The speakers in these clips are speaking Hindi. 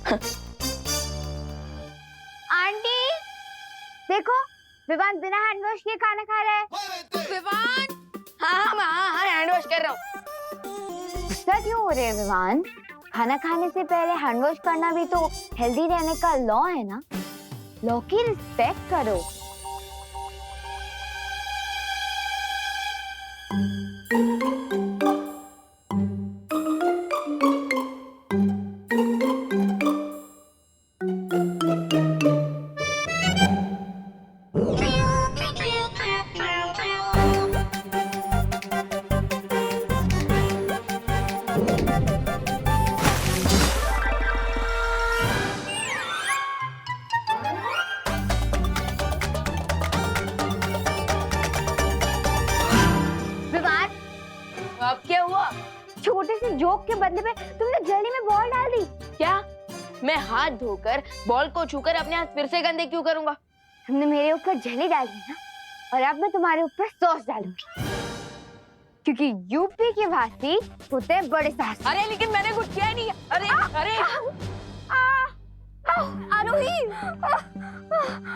आंटी देखो, विवान बिना हैंड वॉश किए खाना खा रहा है। विवान, हाँ हैंड वॉश कर रहा हूँ। गुस्सा क्यों हो रहे हैं विवान? खाना खाने से पहले हैंड वॉश करना भी तो हेल्दी रहने का लॉ है ना। लॉ की रिस्पेक्ट करो। अब क्या हुआ? छोटे से जोक के बदले में तुमने जल्दी में बॉल डाल दी। क्या मैं हाथ धोकर बॉल को छूकर अपने हाथ फिर से गंदे क्यों करूंगा? तुमने मेरे ऊपर जली डाली ना, और अब मैं तुम्हारे ऊपर सॉस डालूंगी, क्योंकि यूपी के वासी होते हैं बड़े साहसी। अरे लेकिन मैंने कुछ किया नहीं। अरे अरे आरोही,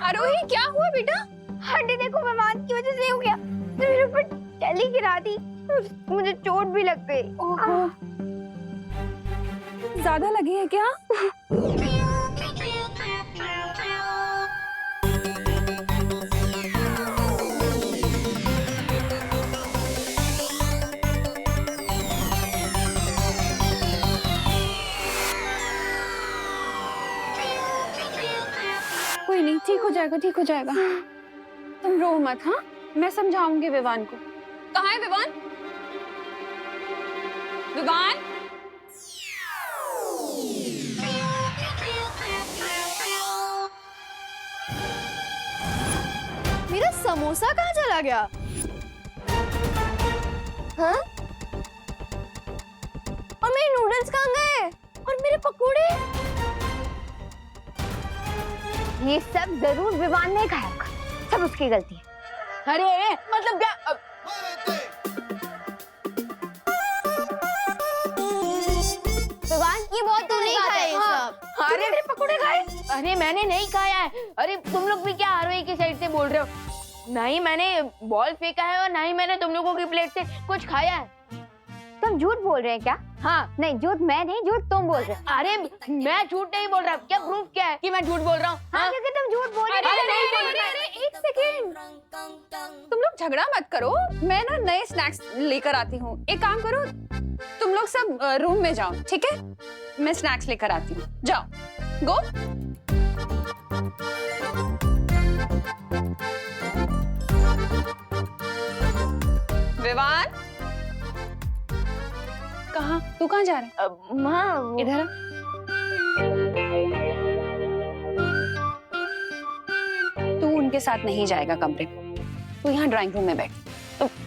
आरोही क्या हुआ बेटा? आंटी देखो, मेहमान की वजह से हो गया। मेरे ऊपर जली गिरा दी, मुझे चोट भी लग गई। ओहो, ज्यादा लगी है क्या? कोई नहीं, ठीक हो जाएगा, ठीक हो जाएगा। तुम रो मत। हाँ, मैं समझाऊंगी विवान को। कहाँ है विवान? विवान, मेरा समोसा कहाँ चला गया? हाँ? और मेरे नूडल्स कहाँ गए? और मेरे पकोड़े? ये सब जरूर विवान ने खाया होगा, सब उसकी गलती है। अरे मतलब क्या? विवान, ये बहुत तुमने खाता है ये हाँ, सब। अरे मेरे पकोड़े खाए? अरे मैंने नहीं खाया है। अरे तुम लोग भी क्या आरोही की साइड से बोल रहे हो? ना ही मैंने बॉल फेंका है और ना ही मैंने तुम लोगों की प्लेट से कुछ खाया है। तुम झूठ बोल रहे हैं क्या? हाँ, नहीं, झूठ मैं नहीं, झूठ तुम बोल रहे हो। अरे मैं झूठ नहीं बोल रहा। क्या प्रूफ क्या है कि मैं झूठ बोल रहा हूँ? हाँ, क्योंकि तुम झूठ बोल रहे हो। अरे एक सेकेंड, तुम लोग झगड़ा मत करो। मैं ना नए स्नैक्स लेकर आती हूँ। एक काम करो, तुम लोग सब रूम में जाओ, ठीक है? मैं स्नैक्स लेकर आती हूँ, जाओ। गो। विवान, कहाँ? तू कहाँ जा रहा है? माँ, इधर आ। तू उनके साथ नहीं जाएगा कमरे में, तू यहाँ ड्राइंग रूम में बैठ।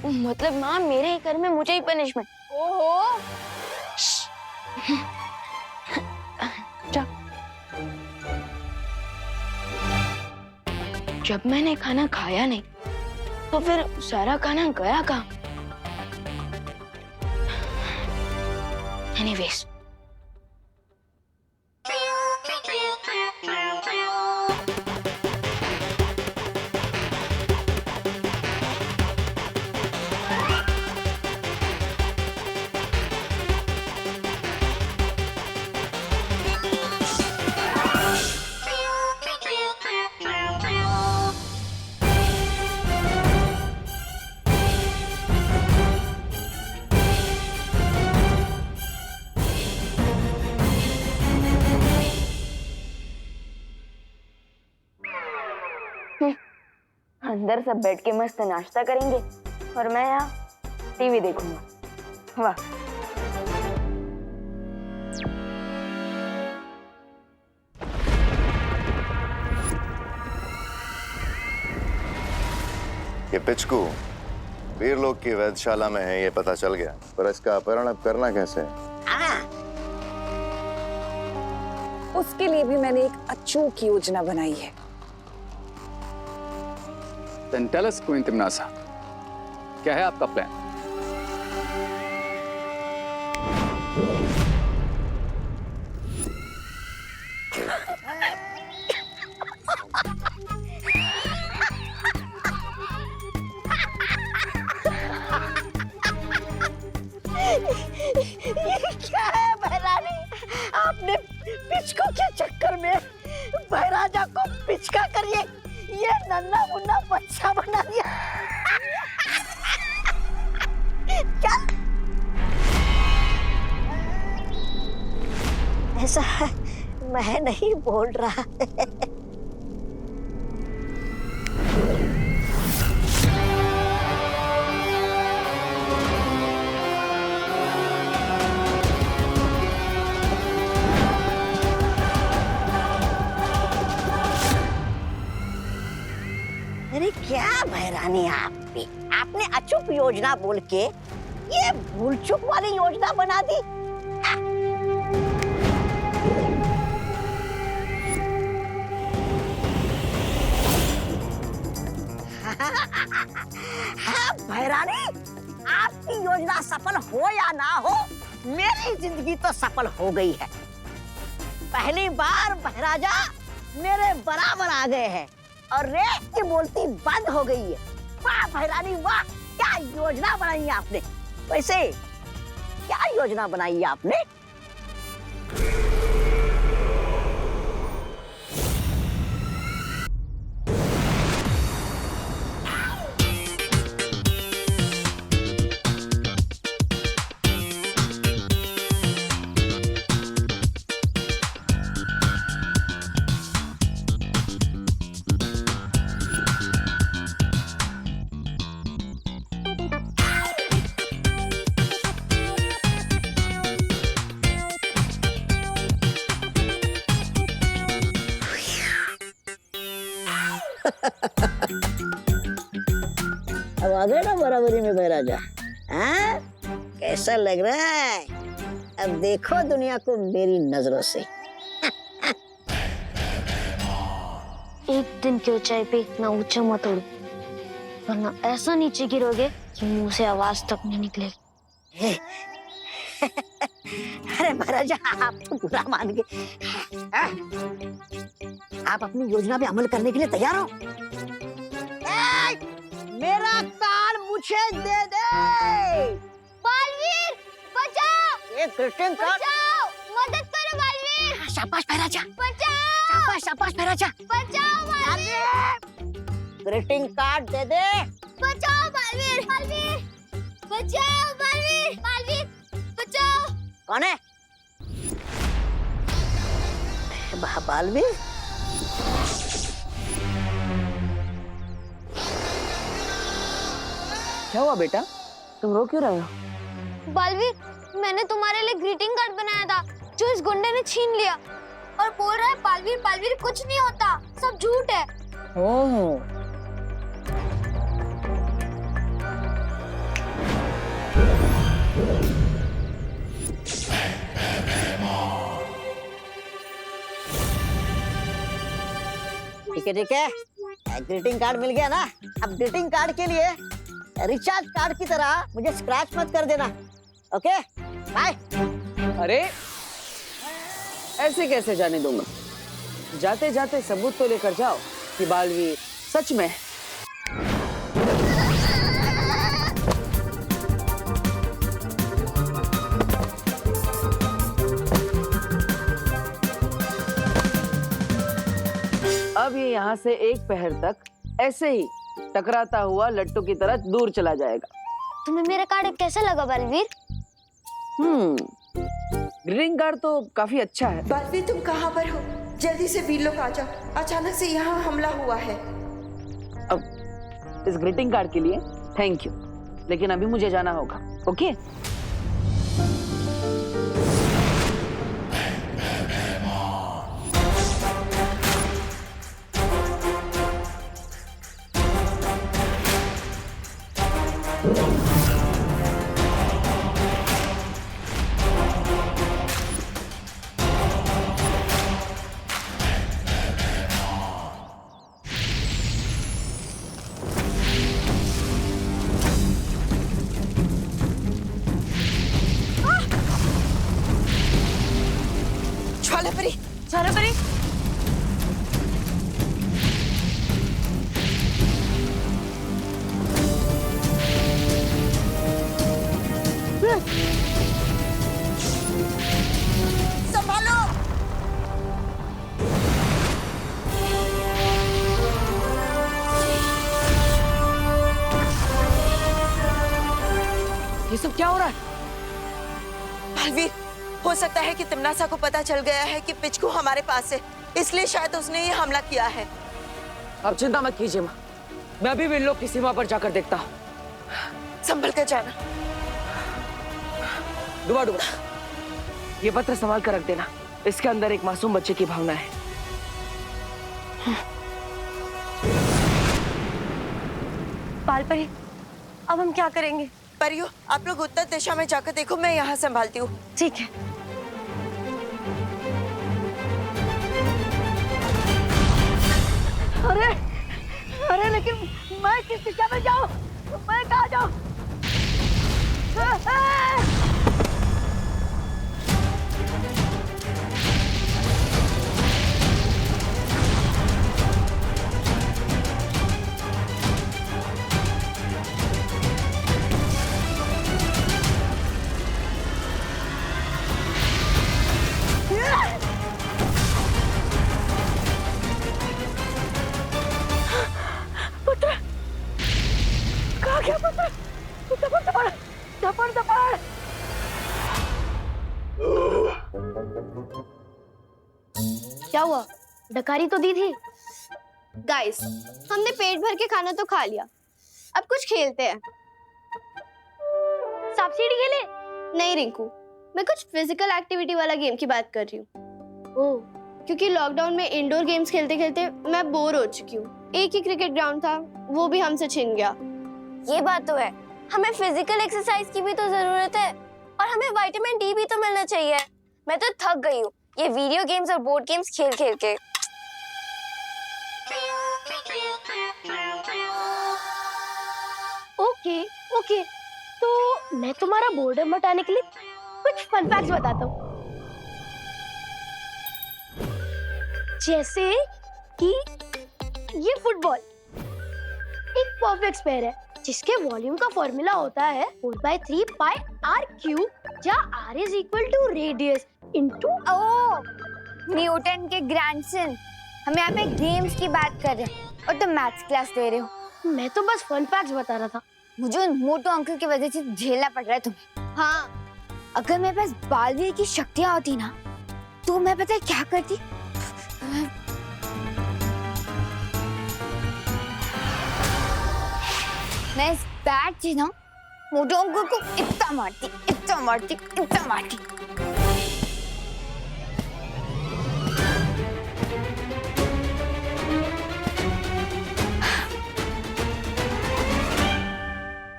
मतलब माँ, मेरे ही घर में मुझे ही पनिशमेंट? ओहो, जा। जब मैंने खाना खाया नहीं तो फिर सारा खाना गया कहाँ? एनीवेज, अंदर सब बैठ के मस्त नाश्ता करेंगे और मैं यहाँ टीवी देखूंगा। वाह। ये पिचकू वीर लोग की वैधशाला में है, ये पता चल गया, पर इसका अपहरण अब करना कैसे है? उसके लिए भी मैंने एक अचूक योजना बनाई है। Then tell us, Queen Timnasa, क्या है आपका प्लान? ऐसा मैं नहीं बोल रहा। अरे क्या बहरानी आपकी, आपने अचूक योजना बोल के ये भूल चूक वाली योजना बना दी। हाँ बहरानी, आपकी योजना सफल हो या ना हो, मेरी जिंदगी तो सफल हो गई है। पहली बार बहराजा मेरे बराबर आ गए हैं और रेत की बोलती बंद हो गई है। वाह बहरानी वाह, क्या योजना बनाई है आपने। वैसे क्या योजना बनाई है आपने? अब आ गए ना बराबरी में बहराजा। हाँ कैसा लग रहा है? अब देखो दुनिया को मेरी नजरों से। एक दिन की ऊंचाई पे इतना ऊंचा मत उड़ो, वरना ऐसा नीचे गिरोगे कि मुंह से आवाज तक नहीं निकलेगी। अरे महाराजा आप तो बुरा मान गए। आप अपनी योजना पे अमल करने के लिए तैयार हो? मेरा कार्ड मुझे दे दे। बालवीर बचाओ, एक ग्रीटिंग कार्ड। बचाओ, मदद करो बालवीर। शाबाश महाराजा, बचाओ, शाबाश शाबाश महाराजा। बचाओ बालवीर। ग्रीटिंग कार्ड दे दे। बचाओ बालवीर, बालवीर बचाओ, बालवीर, बालवीर बचाओ। कौन है? बालवीर? क्या हुआ बेटा, तुम रो क्यों रहे हो? बालवीर, मैंने तुम्हारे लिए ग्रीटिंग कार्ड बनाया था जो इस गुंडे ने छीन लिया और बोल रहा है बालवीर बालवीर कुछ नहीं होता, सब झूठ है। ओह, ठीक है, ग्रीटिंग कार्ड मिल गया ना। अब ग्रीटिंग कार्ड के लिए रिचार्ज कार्ड की तरह मुझे स्क्रैच मत कर देना। Okay bye. अरे ऐसे कैसे जाने दूंगा? जाते जाते सबूत तो लेकर जाओ कि बालवीर सच में। अब ये यहाँ से एक पहर तक ऐसे ही टकराता हुआ लट्टू की तरह दूर चला जाएगा। तुम्हें मेरा कार्ड कैसा लगा बालवीर? ग्रीटिंग कार्ड तो काफी अच्छा है। बालवीर तुम कहाँ पर हो? जल्दी से वीर लोग आ जाओ, अचानक से यहाँ हमला हुआ है। अब इस ग्रीटिंग कार्ड के लिए थैंक यू, लेकिन अभी मुझे जाना होगा। ओके ज्वालापरी, संभालो। ये सब क्या हो रहा है? बालवीर, हो हो सकता है कि तिमनासा को पता चल गया है कि पिचकू हमारे पास है, इसलिए शायद उसने ये हमला किया है। अब चिंता मत कीजिए माँ, मैं अभी भी इन लोग की सीमा पर जाकर देखता हूँ। संभल कर जाना। डुबा डुबा, ये पत्र संभाल कर रख देना, इसके अंदर एक मासूम बच्चे की भावना है। पालपरी, अब हम क्या करेंगे? परियो, आप लोग उत्तर दिशा में जाकर देखो, मैं यहाँ संभालती हूँ। ठीक है। अरे अरे लेकिन मैं किस दिशा में जाऊं? मैं कहाँ जाऊं? क्या हुआ? डकारी तो दी थी। गाइस, हमने पेट भर के खाना तो खा लिया, अब कुछ खेलते हैं। सांप सीढ़ी खेले? नहीं रिंकू, मैं कुछ फिजिकल एक्टिविटी वाला गेम की बात कर रही हूँ। ओह, क्योंकि लॉकडाउन में इंडोर गेम्स खेलते खेलते मैं बोर हो चुकी हूँ। एक ही क्रिकेट ग्राउंड था, वो भी हमसे छिन गया। ये बात तो है, हमें फिजिकल एक्सरसाइज की भी तो जरूरत है और हमें विटामिन डी भी तो मिलना चाहिए। मैं तो थक गई हूँ ये वीडियो गेम्स और बोर्ड गेम्स खेल खेल के। ओके, तो मैं तुम्हारा बोर्डम हटाने के लिए कुछ फन फैक्ट्स बताता हूँ। जैसे कि ये फुटबॉल एक परफेक्ट स्क्वायर है जिसके वॉल्यूम का फॉर्मूला होता है 4/3 पाई r क्यूब, जहाँ r is equal to radius into. ओह, न्यूटन के ग्रैंडसन। हम यहाँ पे गेम्स की बात कर रहे हैं और तुम मैथ्स क्लास दे रहे हो। मैं तो बस फन फैक्ट्स बता रहा था। मुझे उन मोटू अंकल की वजह से झेलना पड़ रहा है तुम्हें। हाँ, अगर मेरे पास बालवीर की शक्तियां होती ना, तो मैं पता है क्या करती? मैं इस बैट से ना मोटू अंकल को इतना मारती, इतना मारती, इतना मारती।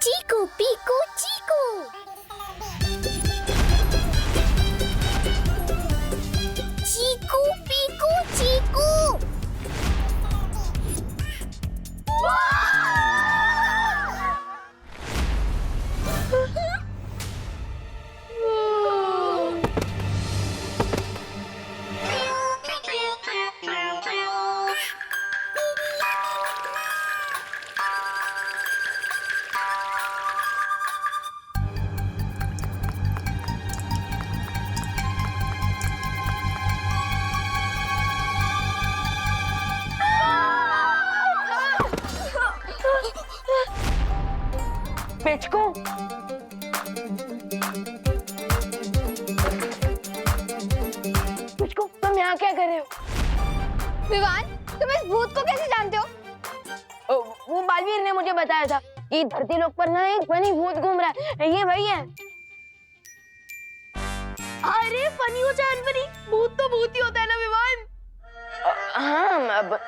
चीकू पीकू चीकू। चीकू पीकू चीकू। पिचकू, पिचकू, तुम यहाँ क्या कर रहे हो? विवान, तुम इस भूत को कैसे जानते हो? वो बालवीर ने मुझे बताया था कि धरती लोक पर ना एक फनी भूत घूम रहा है। ये वही है। अरे फनी हो चाहे अनफनी, भूत तो भूत ही होता है ना विवान। हाँ, अब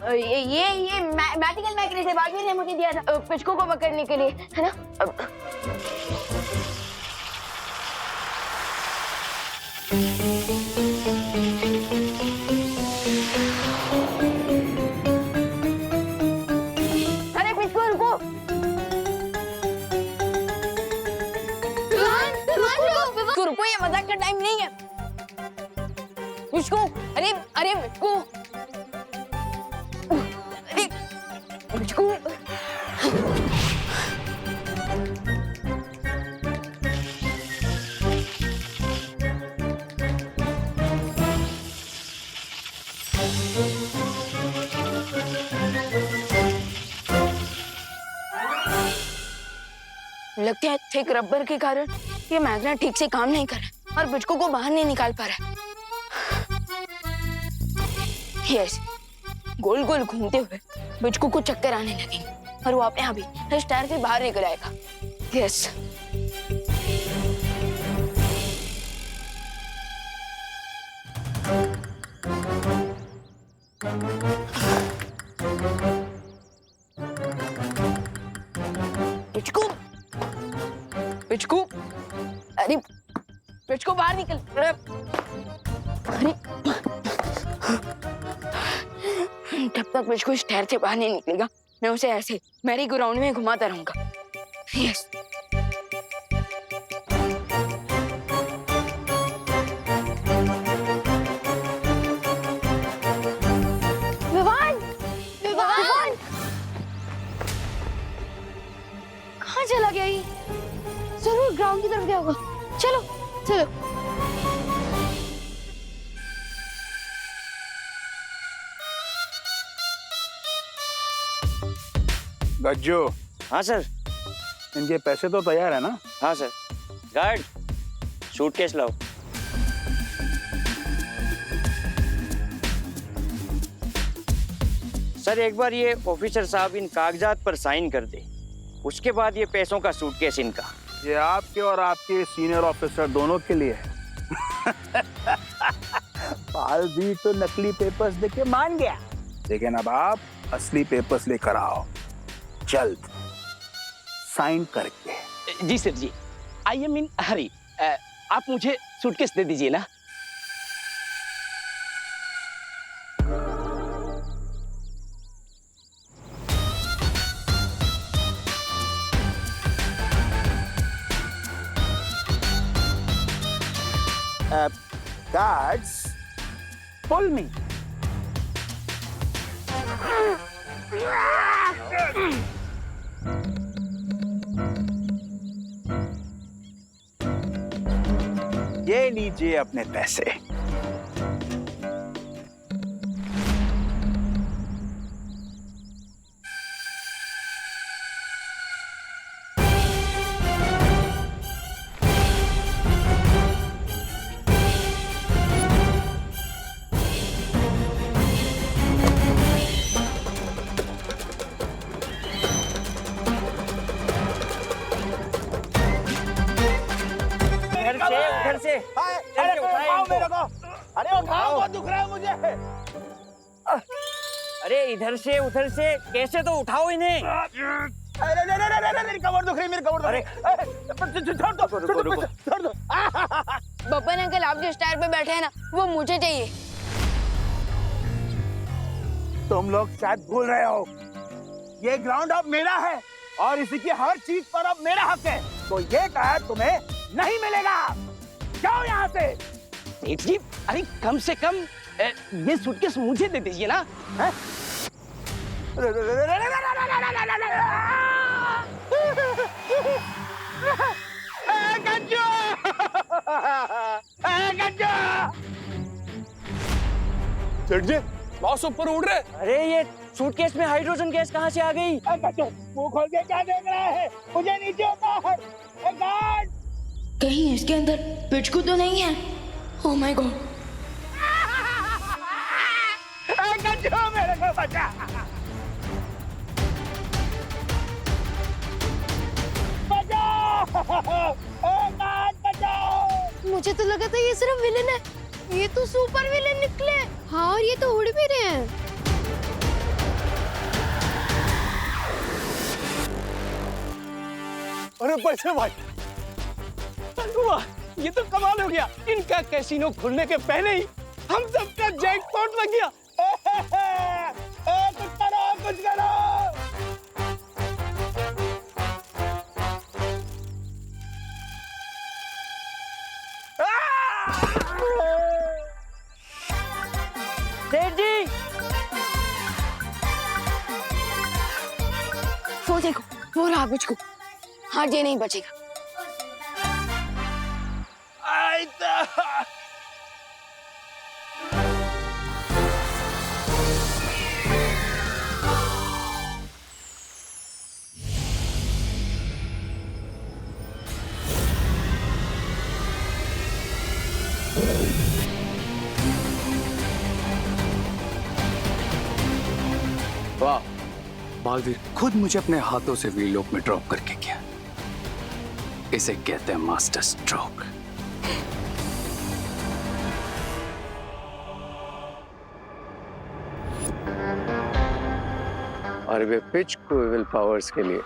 ये मैजिकल मैकेनिज्म है, बालवीर ने मुझे दिया था पिचकू को पकड़ने के लिए, है ना? अरे पिचकू रुको। रुको, ये मजाक का टाइम नहीं है। पिचकू, अरे अरे पिचकू, अरे पिचकू। लगता है थिक रबर के कारण ये मैग्नेट ठीक से काम नहीं कर रहा और बिचकू को बाहर नहीं निकाल पा रहा। यस, गोल गोल घूमते हुए बिचकू को चक्कर आने लगेंगे और वो अपने आप ही इस टायर से बाहर निकल आएगा। यस। पिचकू, पिचकू, अरे पिचकू बाहर निकल। अरे जब तक पिचकू इस टायर से बाहर नहीं निकलेगा मैं उसे ऐसे मैरी ग्राउंड में घुमाता रहूंगा। यस। विवान, विवान, कहाँ चला गया ये? जरूर ग्राउंड की तरफ गया होगा। चलो चलो। गज्जू। हाँ सर। इनके पैसे तो तैयार है ना? हाँ सर। गार्ड, सूटकेस लाओ। सर एक बार ये ऑफिसर साहब इन कागजात पर साइन कर दे, उसके बाद ये पैसों का सूटकेस इनका। ये आपके और आपके सीनियर ऑफिसर दोनों के लिए है। पाल भी तो नकली पेपर्स देके मान गया, लेकिन अब आप असली पेपर्स लेकर आओ जल्द, साइन करके। जी सर जी। आई एम इन हरी। आप मुझे सूटकेस दे दीजिए ना। Guards, pull me. ये लीजिए अपने पैसे। उधर से अरे उठाओ मेरे को, अरे उठाओ, बहुत दुख रहा है मुझे। अरे इधर से उधर से कैसे, तो उठाओ इन्हें। अरे मेरी कमर दुख रही, मेरी कमर दुख रही। छोड़ दो, छोड़ दो। बब्बन अंकल आप जिस टायर पे बैठे हैं ना वो मुझे चाहिए। तुम लोग शायद भूल रहे हो, ये ग्राउंड अब मेरा है और इसी की हर चीज पर अब मेरा हक है, तो ये टायर तुम्हें नहीं मिलेगा। जाओ यहाँ से। सेठ जी, अरे कम से कम ये सूटकेस मुझे दे दीजिए ना। सेठ जी, बॉस ऊपर उड़ रहे। अरे ये सूटकेस में हाइड्रोजन गैस कहाँ से आ गई? मुंह खोल के क्या देख रहा है? मुझे नीचे उतार। गार्ड, कहीं इसके अंदर पिचकू तो नहीं है? Oh my God. मेरे को बचा। मुझे तो लगा था ये सिर्फ विलेन है, ये तो सुपर विलेन निकले। हाँ, और ये तो उड़ भी रहे हैं। अरे पैसे भाई, वाह, ये तो कमाल हो गया। इनका कैसीनो खुलने के पहले ही हम सबका जैकपॉट लग गया। कुछ करो, कुछ करो। सेठ जी, वो देखो, वो रहा बिचकू। हाँ, ये नहीं बचेगा। बालवीर खुद मुझे अपने हाथों से वीरलोक में ड्रॉप करके गया। इसे कहते हैं मास्टर स्ट्रोक। और वे पिचकू विल पावर्स के लिए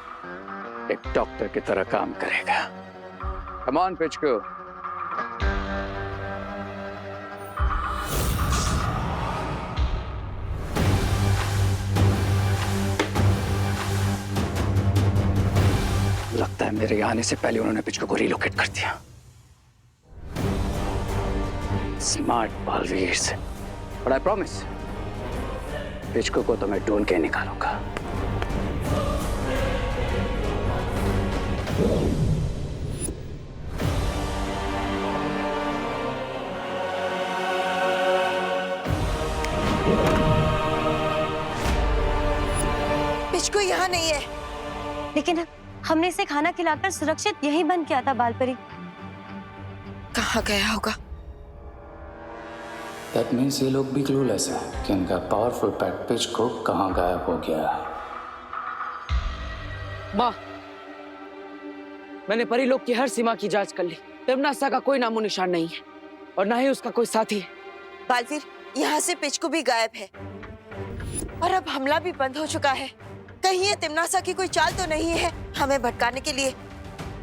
एक डॉक्टर की तरह काम करेगा। Come on Pichku. लगता है मेरे आने से पहले उन्होंने पिचकू को रिलोकेट कर दिया। स्मार्ट बालवीर से। बट आई प्रॉमिस पिचकू को तो मैं ढूंढ के निकालूंगा। पिचकू यहाँ नहीं है। लेकिन हमने इसे खाना खिलाकर सुरक्षित यहीं बंद किया था बालपरी। कहाँ गया होगा? That means ये लोग भी क्लूलेस हैं कि उनका पावरफुल पेट पिचकू कहाँ गायब हो गया। माँ, मैंने परीलोक की हर सीमा की जांच कर ली। तिम्नासा का कोई नामो निशान नहीं है और ना ही उसका कोई साथी है। बालवीर, यहाँ से पिचकू भी गायब है और अब हमला भी बंद हो चुका है। कहीं ये तिम्नासा की कोई चाल तो नहीं है हमें भटकाने के लिए,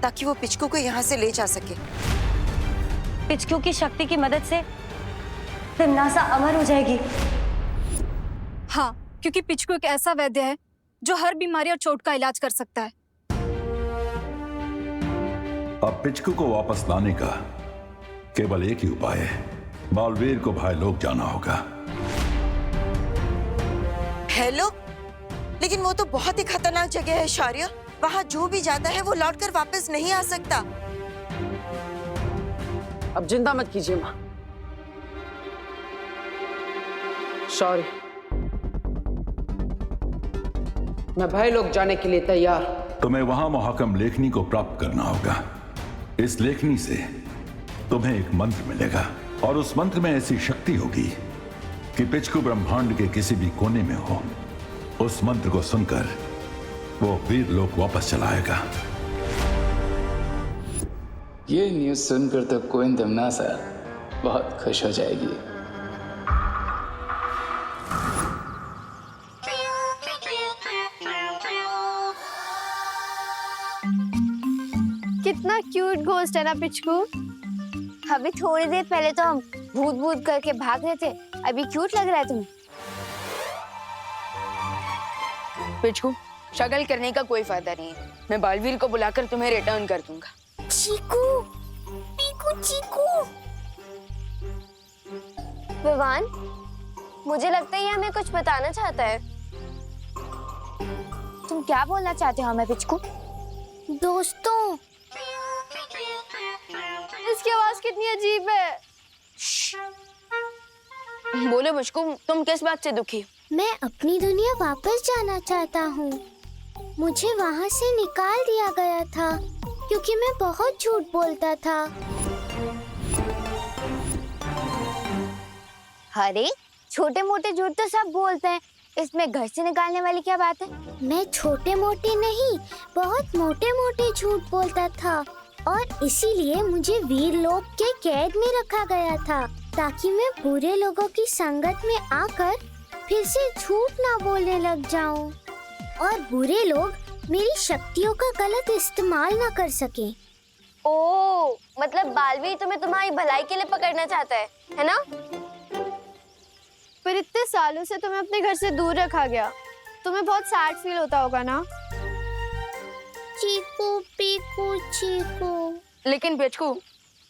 ताकि वो पिचकू को यहाँ से ले जा सके। पिचकू की शक्ति की मदद से तिम्नासा अमर हो जाएगी। हाँ, क्योंकि पिचकू एक ऐसा वैद्य है जो हर बीमारी और चोट का इलाज कर सकता है। अब पिचकू को वापस लाने का केवल एक ही उपाय है। बालवीर को भाईलोक जाना होगा। भाईलोक? लेकिन वो तो बहुत ही खतरनाक जगह है शौर्य। वहाँ जो भी जाता है वो लौटकर वापस नहीं आ सकता। अब चिंता मत कीजिए माँ। शौर्य, मैं भाईलोक जाने के लिए तैयार। तुम्हें वहां मोहकम लेखनी को प्राप्त करना होगा। इस लेखनी से तुम्हें एक मंत्र मिलेगा और उस मंत्र में ऐसी शक्ति होगी कि पिचकू ब्रह्मांड के किसी भी कोने में हो, उस मंत्र को सुनकर वो वीरलोक वापस चलाएगा। ये न्यूज़ सुनकर तो क्वीन तिम्नासा बहुत खुश हो जाएगी। कितना क्यूट घोस्ट है ना पिचकू। अभी थोड़ी देर पहले तो हम भूत भूत करके भाग रहे थे, अभी क्यूट लग रहा है तुम्हें। पिचकू, शक्ल करने का कोई फायदा नहीं है। मैं बालवीर को बुलाकर तुम्हें रिटर्न कर दूंगा। चीकू, पीकू, चीकू। विवान, मुझे लगता है ये हमें कुछ बताना चाहता है। तुम क्या बोलना चाहते हो हमें पिचकू? दोस्तों, इसकी आवाज कितनी अजीब है। बोलो मुझको, तुम किस बात से दुखी हो? मैं अपनी दुनिया वापस जाना चाहता हूँ। मुझे वहाँ से निकाल दिया गया था क्योंकि मैं बहुत झूठ बोलता था। अरे छोटे मोटे झूठ तो सब बोलते हैं, इसमें घर से निकालने वाली क्या बात है? मैं छोटे मोटे नहीं, बहुत मोटे मोटे झूठ बोलता था और इसीलिए मुझे वीरलोक के कैद में रखा गया था, ताकि मैं बुरे लोगों की संगत में आकर फिर से झूठ ना बोलने लग जाऊं और बुरे लोग मेरी शक्तियों का गलत इस्तेमाल ना कर सके। ओह, मतलब बालवीर तुम्हें तुम्हारी भलाई के लिए पकड़ना चाहता है ना? पर इतने सालों से तुम्हें अपने घर से दूर रखा गया, तुम्हें बहुत सैड फील होता होगा ना? चीकू, पीकू, चीकू। लेकिन पिचकू,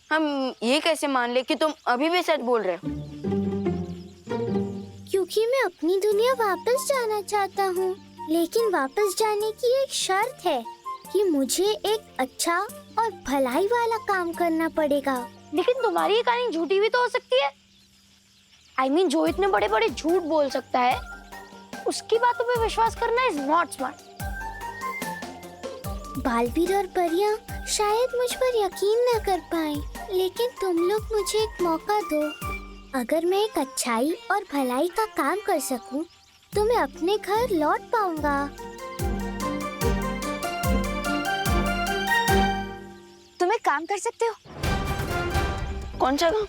हम ये कैसे मान ले कि तुम अभी भी सच बोल रहे हो? क्योंकि मैं अपनी दुनिया वापस जाना चाहता हूँ, लेकिन वापस जाने की एक शर्त है कि मुझे एक अच्छा और भलाई वाला काम करना पड़ेगा। लेकिन तुम्हारी ये कहानी झूठी भी तो हो सकती है। I mean, जो इतने बड़े बड़े झूठ बोल सकता है, उसकी बातों पे विश्वास करना इज नॉट स्मार्ट। बालवीर और परियां शायद मुझ पर यकीन न कर पाए, लेकिन तुम लोग मुझे एक मौका दो। अगर मैं एक अच्छाई और भलाई का काम कर सकूं, तो मैं अपने घर लौट पाऊंगा। काम कर सकते हो? कौन सा काम?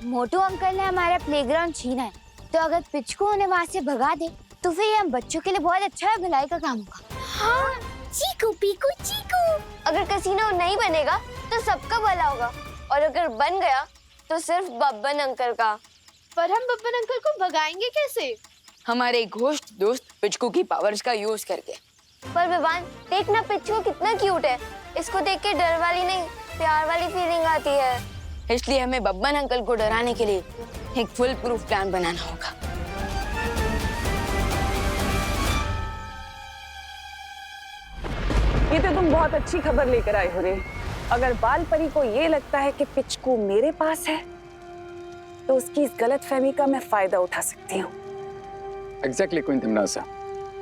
मोटू अंकल ने हमारा प्लेग्राउंड छीना है, तो अगर पिचकू उन्हें वहाँ से भगा दे तो फिर ये हम बच्चों के लिए बहुत अच्छा है, भलाई का काम होगा। हाँ, चीकू पीकू चीकू। अगर कैसीनो नहीं बनेगा तो सबका भला होगा, और अगर बन गया तो सिर्फ बब्बन अंकल का। पर हम बब्बन अंकल को भगाएंगे कैसे? हमारे घोस्ट दोस्त पिचकू की पावर्स का यूज करके। पर विवान, देखना पिचकू कितना क्यूट है, इसको देख के डर वाली नहीं प्यार वाली फीलिंग आती है। इसलिए हमें बब्बन अंकल को डराने के लिए एक फुल प्रूफ प्लान बनाना होगा। ये तो तुम बहुत अच्छी खबर लेकर आए हो रे। अगर बाल परी को ये लगता है कि पिचकू मेरे पास है, तो उसकी इस गलतफहमी का मैं फायदा उठा सकती हूँ। Exactly queen तिमनासा।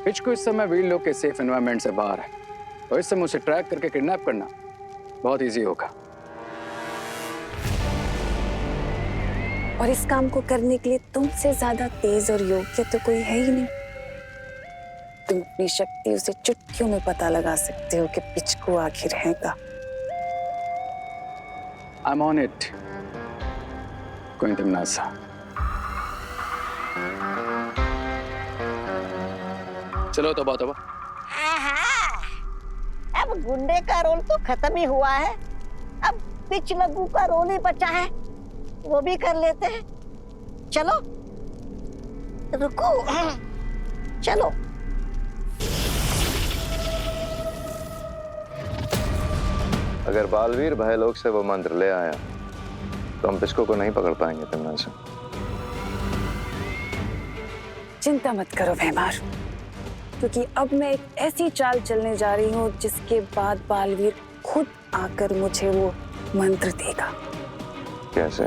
पिचकू इस समय वीर लोग के सेफ एनवायरनमेंट से बाहर है, और इस समय उसे ट्रैक करके किडनैप करना बहुत इजी होगा। और इस काम को करने के लिए तुमसे ज्यादा तेज और योग्य तो कोई है ही नहीं। तुम अपनी शक्ति उसे चुटकियों में पता लगा सकते हो कि पिचकू आखिर है का। I'm on it, queen तिमनासा। चलो तौबा तौबा। अब गुंडे का रोल तो खत्म ही हुआ है, अब पिच लगू का रोल ही बचा है, वो भी कर लेते हैं। चलो रुको, चलो। अगर बालवीर भयलोक से वो मंत्र ले आया तो हम पिचकू को नहीं पकड़ पाएंगे तिमनासा। चिंता मत करो भैमार, क्योंकि अब मैं एक ऐसी चाल चलने जा रही हूँ जिसके बाद बालवीर खुद आकर मुझे वो मंत्र देगा। कैसे?